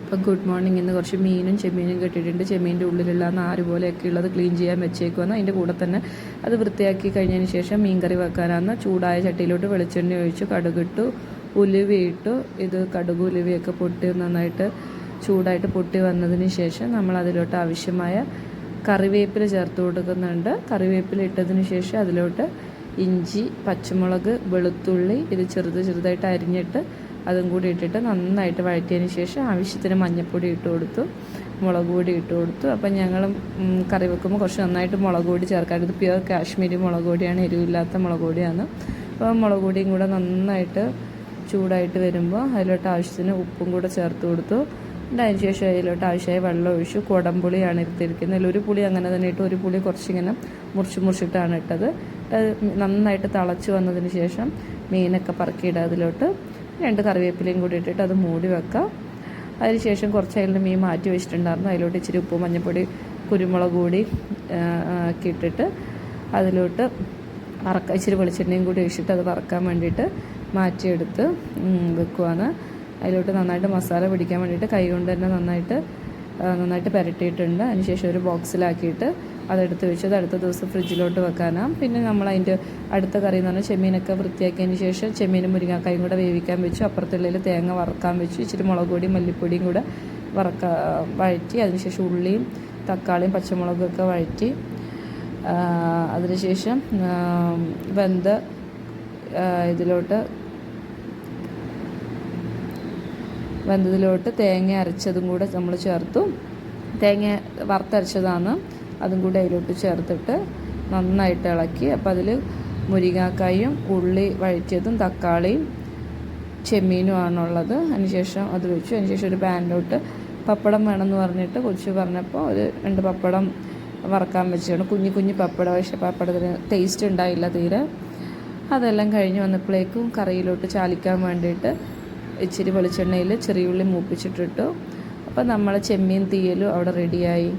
അപ്പോൾ good morning. ഇന്ന് കുറച്ച് മീനും ചെമ്മീനും കിട്ടിയിട്ടുണ്ട്. ചെമ്മീൻ്റെ ഉള്ളിലുള്ള നാര് പോലെയൊക്കെ ഉള്ളത് ക്ലീൻ ചെയ്യാൻ വെച്ചേക്കുമെന്ന്. അതിൻ്റെ കൂടെ തന്നെ അത് വൃത്തിയാക്കി കഴിഞ്ഞതിന് ശേഷം മീൻ കറി വെക്കാനാണ്. ചൂടായ ചട്ടിയിലോട്ട് വെളിച്ചെണ്ണ ഒഴിച്ചു, കടുകിട്ടു, ഉലുവയിട്ടു. ഇത് കടുക് ഉലുവയൊക്കെ പൊട്ടി നന്നായിട്ട് ചൂടായിട്ട് പൊട്ടി വന്നതിന് ശേഷം നമ്മൾ അതിലോട്ട് ആവശ്യമായ കറിവേപ്പില ചേർത്ത് കൊടുക്കുന്നുണ്ട്. കറിവേപ്പില ഇട്ടതിന് ശേഷം അതിലോട്ട് ഇഞ്ചി, പച്ചമുളക്, വെളുത്തുള്ളി ഇത് ചെറുതായിട്ട് അരിഞ്ഞിട്ട് അതും കൂടി ഇട്ടിട്ട് നന്നായിട്ട് വഴറ്റിയതിന് ശേഷം ആവശ്യത്തിന് മഞ്ഞൾപ്പൊടി ഇട്ട് കൊടുത്തു, മുളക് പൊടി ഇട്ട് കൊടുത്തു. അപ്പം ഞങ്ങൾ കറി വെക്കുമ്പോൾ കുറച്ച് നന്നായിട്ട് മുളക് പൊടി ചേർക്കാം. ഇത് പ്യുവർ കാശ്മീരി മുളക് പൊടിയാണ്, എരിവില്ലാത്ത മുളക് പൊടിയാണ്. അപ്പോൾ മുളക് പൊടിയും കൂടെ നന്നായിട്ട് ചൂടായിട്ട് വരുമ്പോൾ അതിലോട്ട് ആവശ്യത്തിന് ഉപ്പും കൂടെ ചേർത്ത് കൊടുത്തു. അതിന് ശേഷം അതിലോട്ട് ആവശ്യമായ വെള്ളം ഒഴിച്ചു. കുടംപുളിയാണ് എടുത്തിരിക്കുന്നത്. ഒരു പുളി അങ്ങനെ തന്നെ ഇട്ട്, ഒരു പുളി കുറച്ചിങ്ങനെ മുറിച്ചിട്ടാണ് ഇട്ടത്. നന്നായിട്ട് തിളച്ച് വന്നതിന് ശേഷം മീനൊക്കെ പറക്കിയിടുക. അതിലോട്ട് 2 കറിവേപ്പിലയും കൂടി ഇട്ടിട്ട് അത് മൂടി വെക്കാം. അതിനുശേഷം കുറച്ച് അതിൻ്റെ മീൻ മാറ്റി വെച്ചിട്ടുണ്ടായിരുന്നു. അതിലോട്ട് ഇച്ചിരി ഉപ്പ്, മഞ്ഞൾപ്പൊടി, കുരുമുളക് കൂടി ഒക്കെ ഇട്ടിട്ട് അതിലോട്ട് ഇച്ചിരി വെളിച്ചെണ്ണയും കൂടി ഒഴിച്ചിട്ട് അത് വറക്കാൻ വേണ്ടിയിട്ട് മാറ്റിയെടുത്ത് വെക്കുവാണ്. അതിലോട്ട് നന്നായിട്ട് മസാല പിടിക്കാൻ വേണ്ടിയിട്ട് കൈ കൊണ്ട് തന്നെ നന്നായിട്ട് പുരട്ടിയിട്ടുണ്ട്. അതിനുശേഷം ഒരു ബോക്സിലാക്കിയിട്ട് അതെടുത്ത് വെച്ച് അത് അടുത്ത ദിവസം ഫ്രിഡ്ജിലോട്ട് വെക്കാനാണ്. പിന്നെ നമ്മൾ അതിൻ്റെ അടുത്ത കറി എന്ന് പറഞ്ഞാൽ ചെമ്മീനൊക്കെ വൃത്തിയാക്കിയതിന് ശേഷം ചെമ്മീനും മുരിങ്ങാക്കായും കൂടെ വേവിക്കാൻ വെച്ചു. അപ്പുറത്തുള്ളിൽ തേങ്ങ വറക്കാൻ വെച്ചു. ഇച്ചിരി മുളക് പൊടിയും മല്ലിപ്പൊടിയും കൂടെ വഴറ്റി. അതിനുശേഷം ഉള്ളിയും തക്കാളിയും പച്ചമുളകൊക്കെ വഴറ്റി. അതിനുശേഷം വെന്തതിലോട്ട് തേങ്ങ അരച്ചതും കൂടെ നമ്മൾ ചേർത്തു. തേങ്ങ വറുത്തരച്ചതാണ്, അതും കൂടെ അതിലോട്ട് ചേർത്തിട്ട് നന്നായിട്ട് ഇളക്കി. അപ്പോൾ അതിൽ മുരിങ്ങാക്കായും ഉള്ളി വഴറ്റിയതും തക്കാളിയും ചെമ്മീനുമാണുള്ളത്. അതിനുശേഷം അത് വെച്ചു. അതിനുശേഷം ഒരു പാനിലോട്ട് പപ്പടം വേണമെന്ന് പറഞ്ഞിട്ട് കൊച്ചു പറഞ്ഞപ്പോൾ ഒരു 2 പപ്പടം വറക്കാൻ വെച്ചാണ്. കുഞ്ഞു പപ്പടം. പക്ഷേ പപ്പടത്തിന് ടേസ്റ്റ് ഉണ്ടായില്ല തീരെ. അതെല്ലാം കഴിഞ്ഞ് വന്നപ്പോഴേക്കും കറിയിലോട്ട് ചാലിക്കാൻ വേണ്ടിയിട്ട് ഇച്ചിരി വെളിച്ചെണ്ണയിൽ ചെറിയുള്ളി മൂപ്പിച്ചിട്ടിട്ടു. അപ്പോൾ നമ്മൾ ചെമ്മീൻ തീയലും അവിടെ റെഡിയായി.